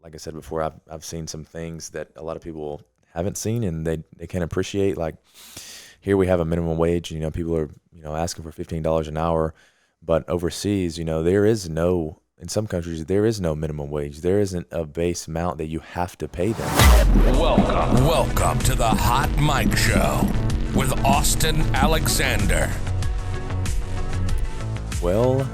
like I said before, I've seen some things that a lot of people haven't seen, and they can appreciate. Like here we have a minimum wage. People are asking for $15 an hour, but overseas, there is no. In some countries, there is no minimum wage. There isn't a base amount that you have to pay them. Welcome to the Hot Mic Show with Austen Alexander. Well.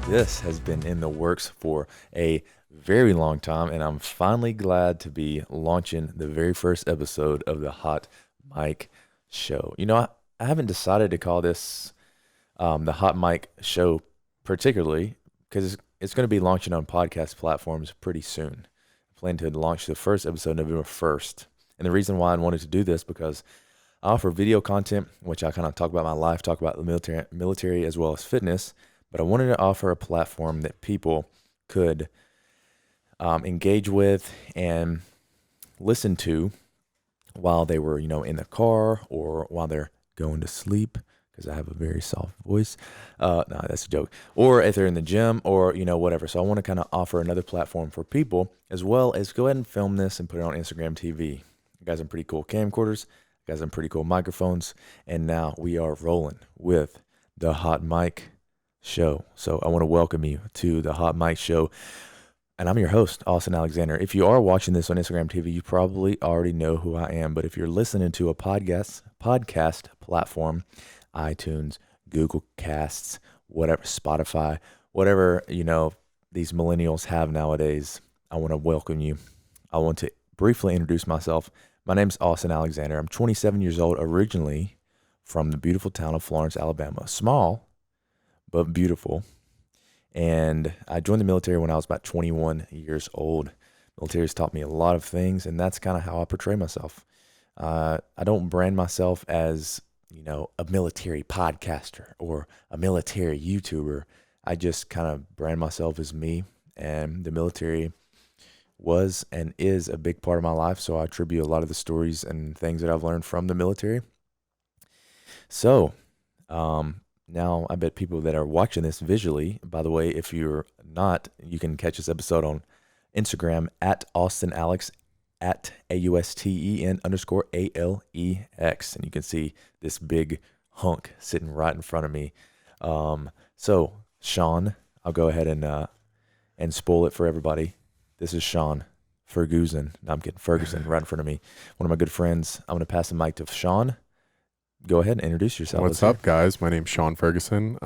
This has been in the works for a very long time, and I'm finally glad to be launching the very first episode of the Hot Mic Show. I haven't decided to call this the Hot Mic Show particularly because it's going to be launching on podcast platforms pretty soon. I plan to launch the first episode November 1st. And the reason why I wanted to do this because I offer video content, which I kind of talk about my life, talk about the military as well as fitness, but I wanted to offer a platform that people could engage with and listen to while they were, in the car or while they're going to sleep, because I have a very soft voice. No, that's a joke. Or if they're in the gym or, whatever. So I want to kind of offer another platform for people, as well as go ahead and film this and put it on Instagram TV. I got some pretty cool camcorders, got some pretty cool microphones, and now we are rolling with the Hot Mic Show. So I want to welcome you to the Hot Mic Show. And I'm your host, Austen Alexander. If you are watching this on Instagram TV, you probably already know who I am. But if you're listening to a podcast platform, iTunes, Google Casts, whatever, Spotify, whatever, these millennials have nowadays, I want to welcome you. I want to briefly introduce myself. My name's Austen Alexander. I'm 27 years old, originally from the beautiful town of Florence, Alabama. Small, but beautiful. And I joined the military when I was about 21 years old. Military has taught me a lot of things, and that's kind of how I portray myself. I don't brand myself as a military podcaster or a military YouTuber. I just kind of brand myself as me, and the military was and is a big part of my life. So I attribute a lot of the stories and things that I've learned from the military. So, now I bet people that are watching this visually, by the way, if you're not, you can catch this episode on Instagram at Austen Alex at AUSTEN_ALEX. And you can see this big hunk sitting right in front of me. So Sean, I'll go ahead and spoil it for everybody. This is Sean Ferguson. No, I'm kidding. Ferguson right in front of me. One of my good friends. I'm going to pass the mic to Sean. Go ahead and introduce yourself. What's up, guys? My name's Sean Ferguson.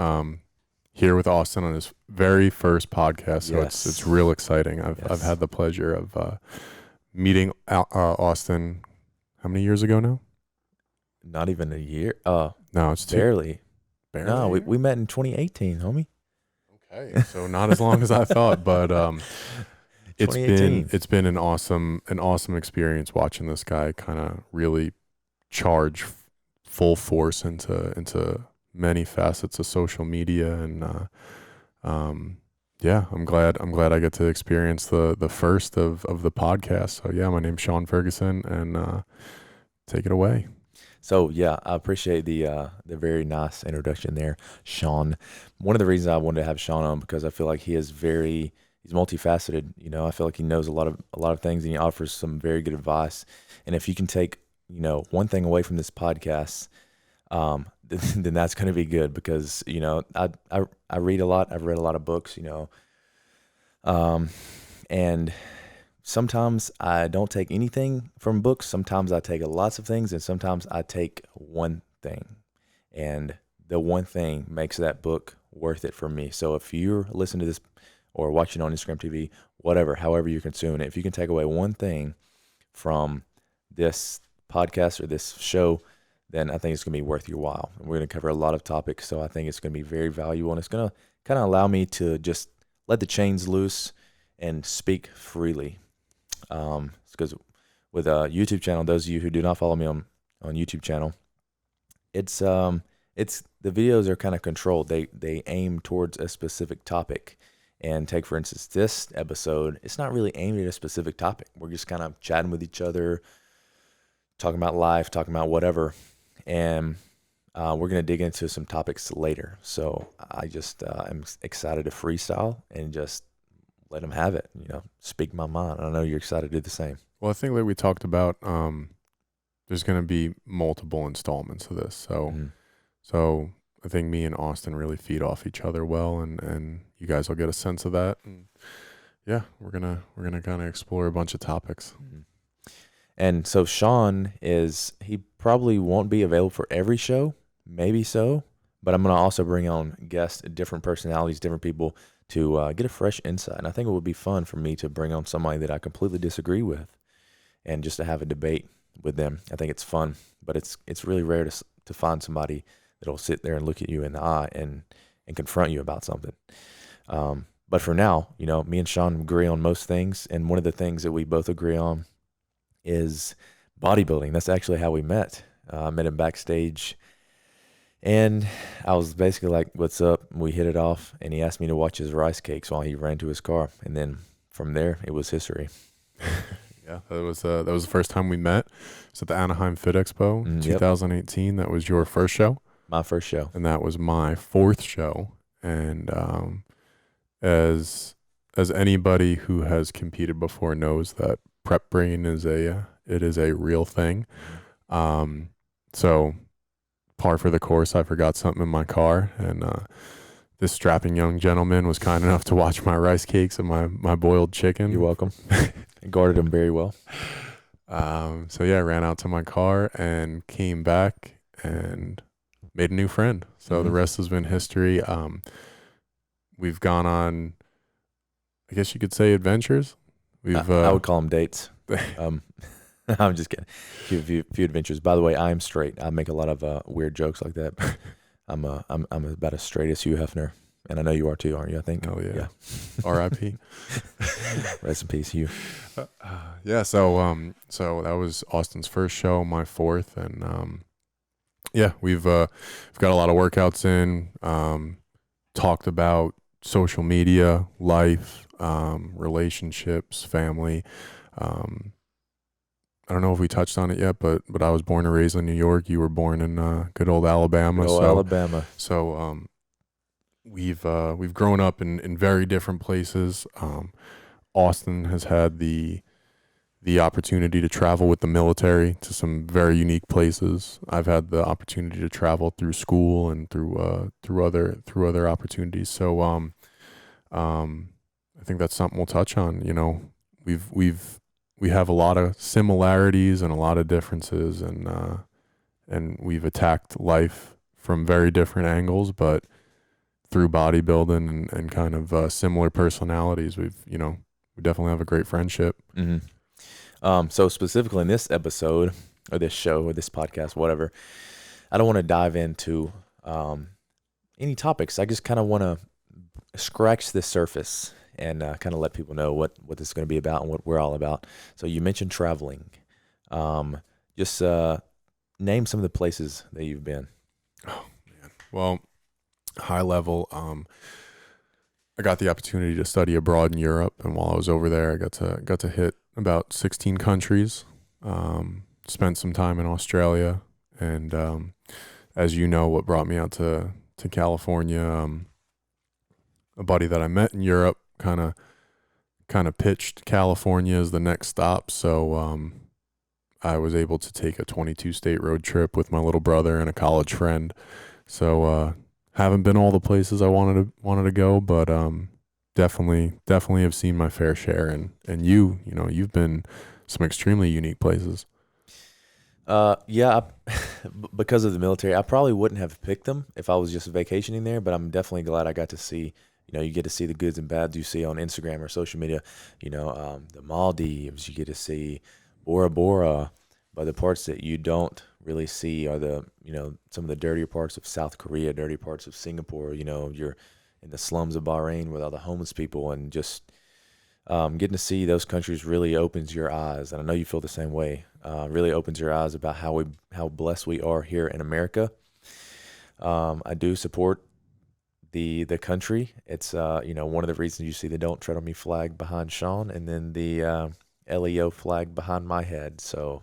Here with Austen on his very first podcast, so Yes. it's real exciting. I've Yes. had the pleasure of meeting Austen. How many years ago now? Not even a year. No, it's Barely. barely. No, we met in 2018, homie. Okay, so not as long as I thought, but it's 2018. been an awesome experience watching this guy kind of really charge full force into many facets of social media, and yeah, I'm glad I get to experience the first of the podcast. So yeah, my name's Sean Ferguson, and take it away. So yeah, I appreciate the very nice introduction there, Sean. One of the reasons I wanted to have Sean on because I feel like he's multifaceted. I feel like he knows a lot of things, and he offers some very good advice. And if you can take one thing away from this podcast, then that's going to be good because I read a lot. I've read a lot of books, and sometimes I don't take anything from books. Sometimes I take lots of things, and sometimes I take one thing, and the one thing makes that book worth it for me. So if you're listening to this or watching on Instagram TV, whatever, however you're consuming it, if you can take away one thing from this podcast or this show, then I think it's going to be worth your while. And we're going to cover a lot of topics, so I think it's going to be very valuable, and it's going to kind of allow me to just let the chains loose and speak freely. Because with a YouTube channel, those of you who do not follow me on YouTube channel, it's the videos are kind of controlled. They aim towards a specific topic. And take, for instance, this episode, it's not really aimed at a specific topic. We're just kind of chatting with each other, talking about life, talking about whatever. And we're going to dig into some topics later. So I just am excited to freestyle and just let them have it. Speak my mind. I know you're excited to do the same. Well, I think like we talked about, there's going to be multiple installments of this. So I think me and Austin really feed off each other well, and you guys will get a sense of that. And yeah, we're gonna kind of explore a bunch of topics. And so Sean he probably won't be available for every show, maybe so, but I'm gonna also bring on guests, different personalities, different people to get a fresh insight. And I think it would be fun for me to bring on somebody that I completely disagree with, and just to have a debate with them. I think it's fun, but it's really rare to find somebody that'll sit there and look at you in the eye and confront you about something. But for now, me and Sean agree on most things, and one of the things that we both agree on is bodybuilding. That's actually how we met. I met him backstage, and I was basically like, "What's up?" We hit it off, and he asked me to watch his rice cakes while he ran to his car, and then from there, it was history. Yeah, that was the first time we met. It's at the Anaheim Fit Expo, 2018. That was your first show. My first show, and that was my fourth show. And as anybody who has competed before knows, that prep brain is a real thing. So par for the course, I forgot something in my car, and this strapping young gentleman was kind enough to watch my rice cakes and my boiled chicken. You're welcome. I guarded them very well. So yeah, I ran out to my car and came back and made a new friend. So the rest has been history. We've gone on, I guess you could say, adventures. I would call them dates. I'm just kidding. Few adventures. By the way, I am straight. I make a lot of weird jokes like that. I'm about as straight as Hugh Hefner, and I know you are too, aren't you? I think. Oh yeah. R.I.P. Rest in peace, Hugh. Yeah. So that was Austin's first show, my fourth, and yeah, we've got a lot of workouts in. Talked about social media, life, relationships, family. I don't know if we touched on it yet, but I was born and raised in New York. You were born in good old Alabama. Alabama. So we've grown up in very different places. Austin has had the opportunity to travel with the military to some very unique places. I've had the opportunity to travel through school and through other opportunities. So I think that's something we'll touch on. We have a lot of similarities and a lot of differences, and we've attacked life from very different angles, but through bodybuilding and kind of similar personalities, we definitely have a great friendship. Mm-hmm. So specifically in this episode or this show or this podcast, whatever, I don't want to dive into any topics. I just kind of want to scratch the surface and kind of let people know what this is going to be about and what we're all about. So you mentioned traveling. Just name some of the places that you've been. Oh man. Well, high level, I got the opportunity to study abroad in Europe, and while I was over there, I got to hit about 16 countries. Spent some time in Australia, and as you know, what brought me out to California, a buddy that I met in Europe kind of pitched California as the next stop. So I was able to take a 22-state road trip with my little brother and a college friend. So haven't been all the places I wanted to go, but definitely have seen my fair share. And you've been some extremely unique places. Yeah, because of the military, I probably wouldn't have picked them if I was just vacationing there, but I'm definitely glad I got to see, you get to see the goods and bads you see on Instagram or social media, the Maldives, you get to see Bora Bora, but the parts that you don't really see are the, some of the dirtier parts of South Korea, dirty parts of Singapore, you're in the slums of Bahrain with all the homeless people, and just getting to see those countries really opens your eyes. And I know you feel the same way. Really opens your eyes about how blessed we are here in America. I do support the country. It's one of the reasons you see the "Don't Tread on Me" flag behind Sean, and then the LEO flag behind my head. So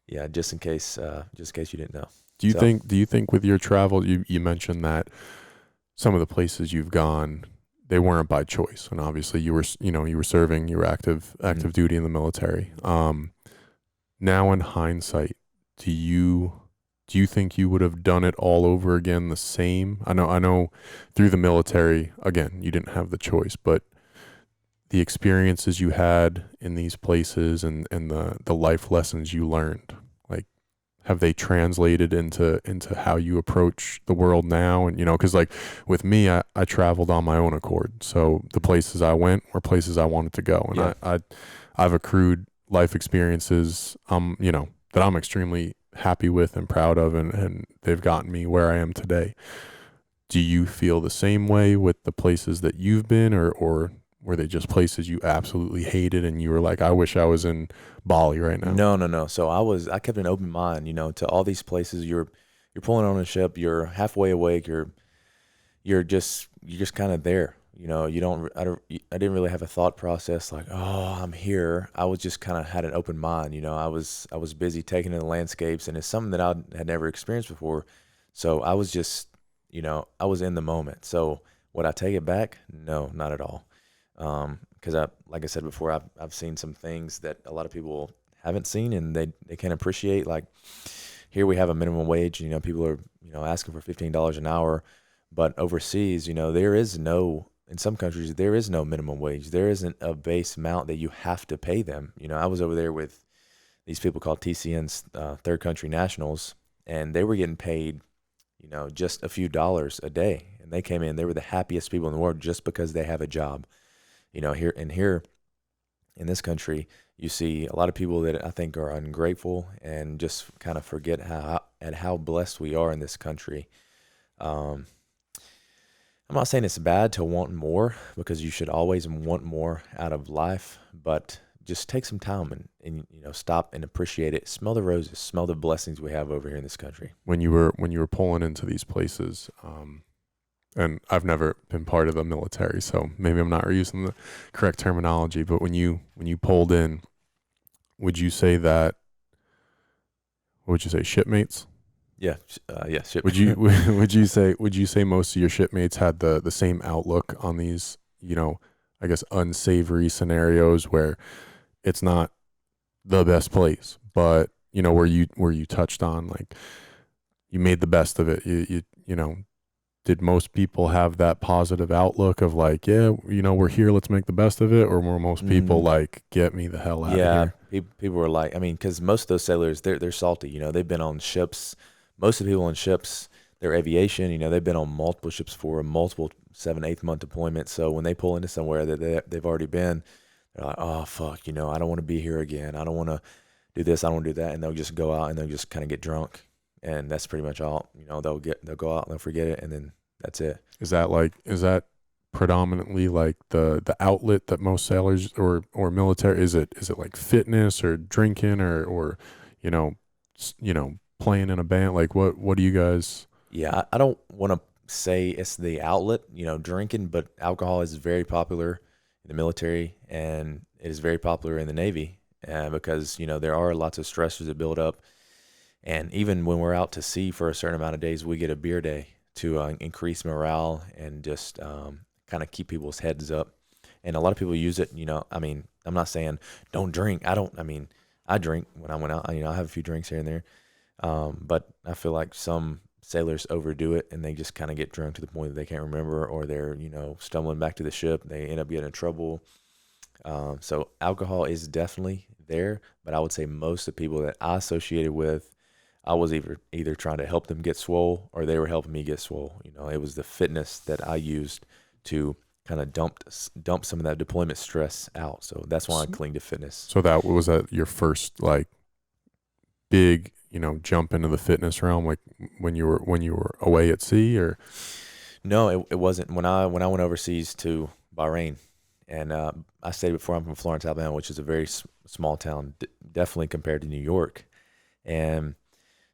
yeah, just in case you didn't know. Do you think with your travel, you mentioned that some of the places you've gone, they weren't by choice. And obviously you were, you were serving, you were active duty in the military. Now in hindsight, do you think you would have done it all over again the same? I know through the military, again, you didn't have the choice, but the experiences you had in these places and the life lessons you learned, like, have they translated into how you approach the world now? And, because like with me, I traveled on my own accord. So the places I went were places I wanted to go. And Yeah. I've accrued life experiences, that I'm extremely happy with and proud of, and they've gotten me where I am today. Do you feel the same way with the places that you've been, or were they just places you absolutely hated and you were like, I wish I was in Bali right now? No. So I kept an open mind, to all these places. You're pulling on a ship. You're halfway awake. You're just kind of there. I didn't really have a thought process like, oh, I'm here. I was just kind of had an open mind. I was busy taking in the landscapes, and it's something that I had never experienced before. So I was just, I was in the moment. So would I take it back? No, not at all. Because like I said before, I've seen some things that a lot of people haven't seen, and they can't appreciate. Like here we have a minimum wage. People are asking for $15 an hour, but overseas, in some countries there is no minimum wage. There isn't a base amount that you have to pay them. I was over there with these people called TCNs, third country nationals, and they were getting paid, just a few dollars a day, and they came in. They were the happiest people in the world just because they have a job. Here in this country, you see a lot of people that I think are ungrateful and just kind of forget how blessed we are in this country. I'm not saying it's bad to want more, because you should always want more out of life, but just take some time and stop and appreciate it. Smell the roses, smell the blessings we have over here in this country. When you were pulling into these places, and I've never been part of the military, so maybe I'm not using the correct terminology, but when you pulled in, would you say shipmates? Yeah, ship. Would you say most of your shipmates had the same outlook on these, I guess unsavory scenarios where it's not the best place, but where you touched on, like, you made the best of it. Did most people have that positive outlook of like, yeah, we're here, let's make the best of it? Or were most people like, get me the hell out of here? Yeah, people were like, because most of those sailors, they're salty. They've been on ships. Most of the people on ships, they're aviation. They've been on multiple ships for multiple 7-8 month deployments. So when they pull into somewhere that they've already been, they're like, oh fuck, I don't want to be here again. I don't want to do this. I don't want to do that. And they'll just go out and they'll just kind of get drunk. And that's pretty much all. They'll go out and they'll forget it, and then that's it. Is that predominantly like the outlet that most sailors or military, is it like fitness or drinking or playing in a band? Like what do you guys? Yeah, I don't want to say it's the outlet, drinking, but alcohol is very popular in the military, and it is very popular in the Navy, because there are lots of stressors that build up. And even when we're out to sea for a certain amount of days, we get a beer day to increase morale and just kind of keep people's heads up. And a lot of people use it, I'm not saying don't drink. I drink when I went out. I have a few drinks here and there. But I feel like some sailors overdo it, and they just kind of get drunk to the point that they can't remember, or they're, stumbling back to the ship. They end up getting in trouble. So alcohol is definitely there, but I would say most of the people that I associated with, I was either trying to help them get swole, or they were helping me get swole. It was the fitness that I used to kind of dump some of that deployment stress out. So that's why I cling to fitness. So was that your first like big, jump into the fitness realm, like when you were away at sea? Or no, it wasn't. When I went overseas to Bahrain, and I stayed before. I'm from Florence, Alabama, which is a very small town, definitely compared to New York. And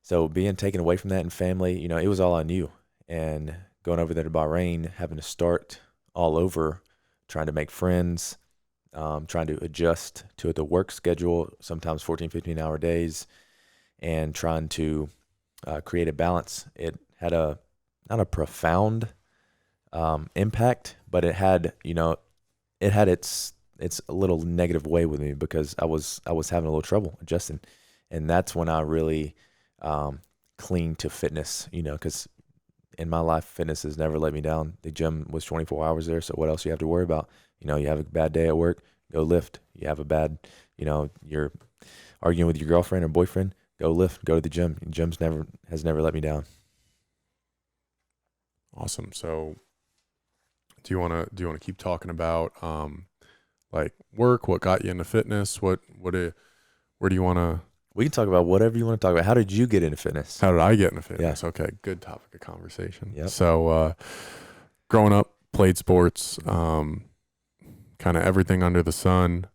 so being taken away from that and family, it was all I knew. And going over there to Bahrain, having to start all over, trying to make friends, trying to adjust to the work schedule, sometimes 14, 15-hour days, and trying to create a balance. It had not a profound impact, but it had, it had its a little negative way with me because I was having a little trouble adjusting, and that's when I really cling to fitness, because in my life, fitness has never let me down. The gym was 24 hours there, so what else you have to worry about? You have a bad day at work, go lift. You have a bad, you're arguing with your girlfriend or boyfriend, go lift, go to the gym. Gym's has never let me down. Awesome. So do you want to keep talking about like work, what got you into fitness? Where do you want to? We can talk about whatever you want to talk about. How did you get into fitness? How did I get into fitness? Yeah. Okay, good topic of conversation. Yep. So growing up, played sports, kind of everything under the sun.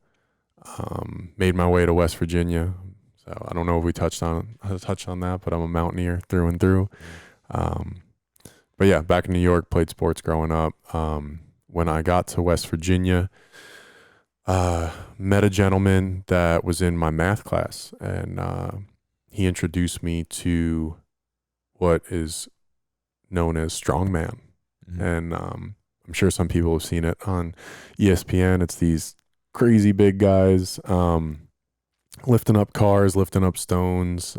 Made my way to West Virginia. So I don't know if we touched on that, but I'm a mountaineer through and through. But yeah, back in New York, played sports growing up. When I got to West Virginia, met a gentleman that was in my math class, and he introduced me to what is known as strongman. Mm-hmm. And I'm sure some people have seen it on ESPN. It's these crazy big guys lifting up cars, lifting up stones,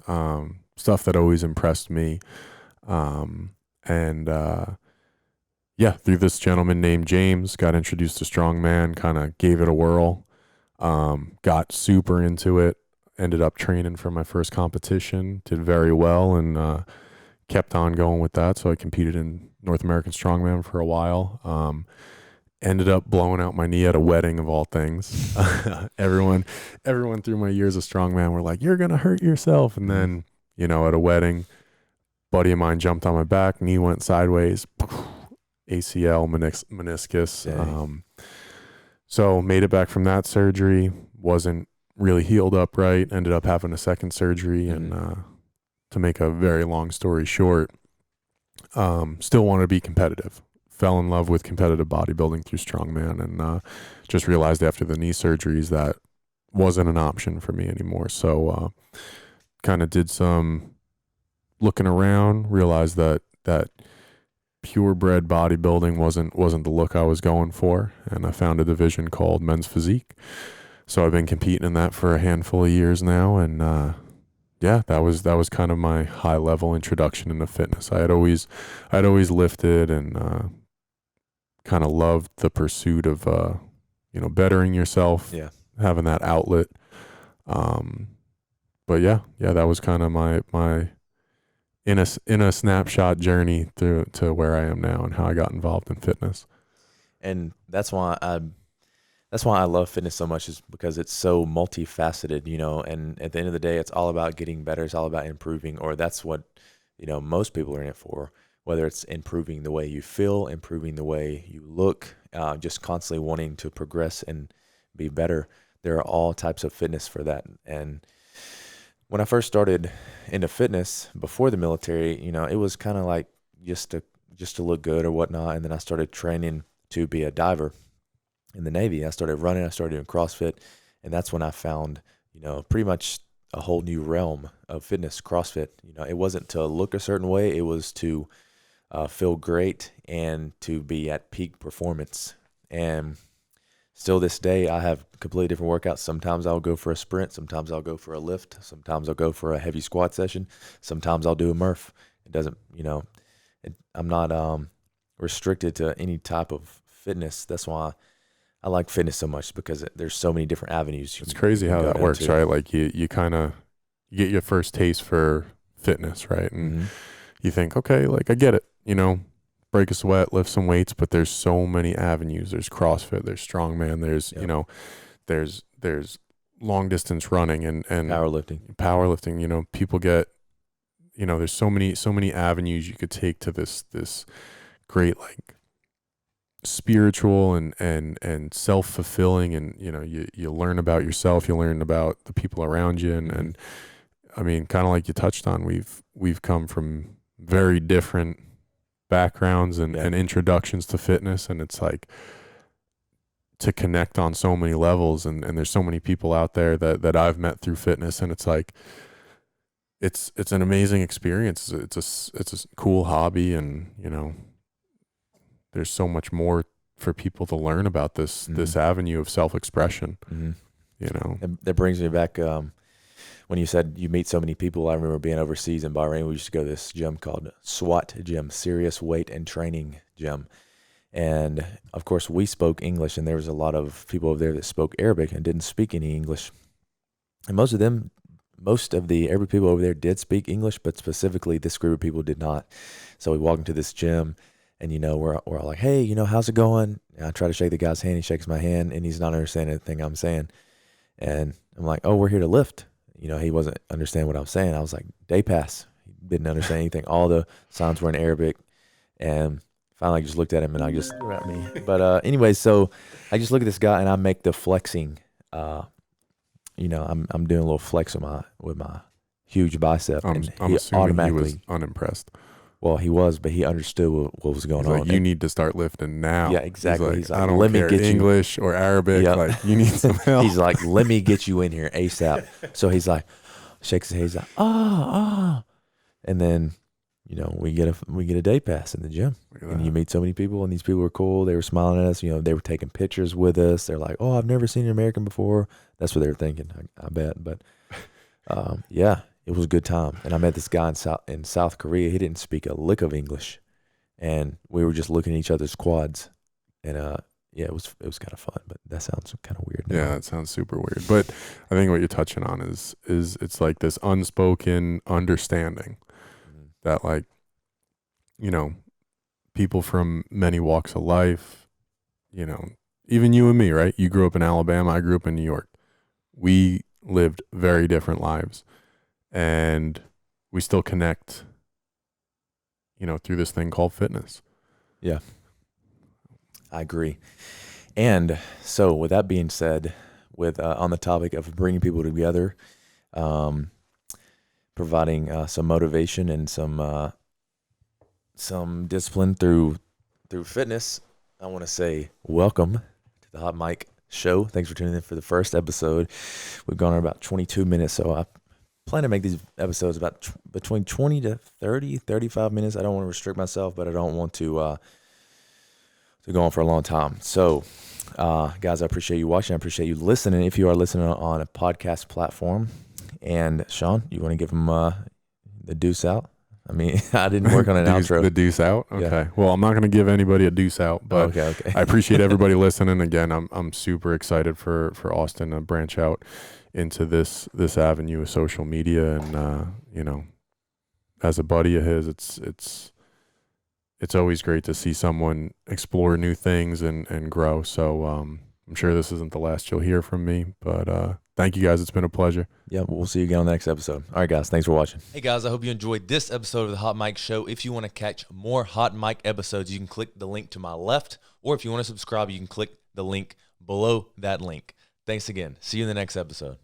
stuff that always impressed me. Yeah, through this gentleman named James, got introduced to strongman, kind of gave it a whirl, got super into it, ended up training for my first competition, did very well, and kept on going with that. So I competed in North American Strongman for a while. Ended up blowing out my knee at a wedding of all things. Everyone through my years of strongman were like, "You're gonna hurt yourself," and then at a wedding, buddy of mine jumped on my back, knee went sideways. ACL, meniscus. So made it back from that surgery, wasn't really healed up right, ended up having a second surgery, and to make a very long story short, still wanted to be competitive. Fell in love with competitive bodybuilding through strongman, and just realized after the knee surgeries that wasn't an option for me anymore. So kind of did some looking around, realized that purebred bodybuilding wasn't the look I was going for, and I found a division called men's physique. So I've been competing in that for a handful of years now, and yeah, that was kind of my high level introduction into fitness. I'd always lifted and kind of loved the pursuit of bettering yourself, having that outlet. But yeah, that was kind of my in a snapshot journey to where I am now and how I got involved in fitness. And that's why I love fitness so much, is because it's so multifaceted, and at the end of the day, it's all about getting better. It's all about improving, or that's what, most people are in it for, whether it's improving the way you feel, improving the way you look, just constantly wanting to progress and be better. There are all types of fitness for that. And when I first started into fitness before the military, it was kind of like just to look good or whatnot. And then I started training to be a diver in the Navy. I started running, I started doing CrossFit, and that's when I found, pretty much a whole new realm of fitness, CrossFit. It wasn't to look a certain way, it was to feel great and to be at peak performance. And still this day, I have completely different workouts. Sometimes I'll go for a sprint, sometimes I'll go for a lift, sometimes I'll go for a heavy squat session, sometimes I'll do a Murph. It doesn't, I'm not restricted to any type of fitness. That's why I like fitness so much, because there's so many different avenues. It's crazy how that works, right? Like you kind of get your first taste for fitness, right? And you think, okay, like I get it, break a sweat, lift some weights, but there's so many avenues. There's CrossFit, there's strongman, there's there's long distance running and powerlifting. People get, there's so many avenues you could take to this great, like, spiritual and self-fulfilling, and you learn about yourself, you learn about the people around you, and I mean, kind of like you touched on, we've come from very different backgrounds and introductions to fitness, and it's like to connect on so many levels, and there's so many people out there that I've met through fitness, and it's like it's an amazing experience. It's a cool hobby, and there's so much more for people to learn about this avenue of self-expression. You know, that brings me back. When you said you meet so many people, I remember being overseas in Bahrain. We used to go to this gym called SWAT Gym, Serious Weight and Training Gym. And of course, we spoke English, and there was a lot of people over there that spoke Arabic and didn't speak any English. And most of the Arabic people over there did speak English, but specifically this group of people did not. So we walk into this gym, and we're all like, "Hey, how's it going?" And I try to shake the guy's hand. He shakes my hand, and he's not understanding anything I'm saying. And I'm like, "Oh, we're here to lift." He wasn't understanding what I was saying. I was like, "Day pass." He didn't understand anything. All the signs were in Arabic, and finally I just looked at him, and I just threw at me. But anyway, so I just look at this guy, and I make the flexing. I'm doing a little flex with my huge bicep, I'm and assuming automatically he was unimpressed. Well, he was, but he understood what was going on. Like, you need to start lifting now. Yeah, exactly. He's like, I don't care English or Arabic. Yep. Like, you need some help. He's like, "Let me get you in here ASAP." So he's like, shakes his head. He's like, ah. And then, we get a day pass in the gym, and you meet so many people, and these people were cool. They were smiling at us. They were taking pictures with us. They're like, "Oh, I've never seen an American before." That's what they were thinking, I bet. But yeah. It was a good time. And I met this guy in South Korea. He didn't speak a lick of English. And we were just looking at each other's quads. And it was kind of fun, but that sounds kind of weird now. Yeah, it sounds super weird. But I think what you're touching on is it's like this unspoken understanding that, like, people from many walks of life, even you and me, right? You grew up in Alabama, I grew up in New York. We lived very different lives. And we still connect, through this thing called fitness. Yeah, I agree. And so with that being said, with on the topic of bringing people together, providing some motivation and some discipline through fitness, I want to say welcome to the Hot Mic Show. Thanks for tuning in for the first episode. We've gone on about 22 minutes, so I plan to make these episodes about between 20 to 30, 35 minutes. I don't want to restrict myself, but I don't want to go on for a long time. So, guys, I appreciate you watching. I appreciate you listening. If you are listening on a podcast platform, and Sean, you want to give them the deuce out? I mean, I didn't work on an outro. The deuce out? Okay. Yeah. Well, I'm not going to give anybody a deuce out, but okay. I appreciate everybody listening. Again, I'm super excited for Austen to branch out into this avenue of social media, and as a buddy of his, it's always great to see someone explore new things and grow. So I'm sure this isn't the last you'll hear from me, but thank you guys. It's been a pleasure. Yeah, we'll see you again on the next episode. All right, guys, thanks for watching. Hey guys, I hope you enjoyed this episode of the Hot Mic Show. If you want to catch more Hot Mic episodes, you can click the link to my left, or if you want to subscribe, you can click the link below that link. Thanks again. See you in the next episode.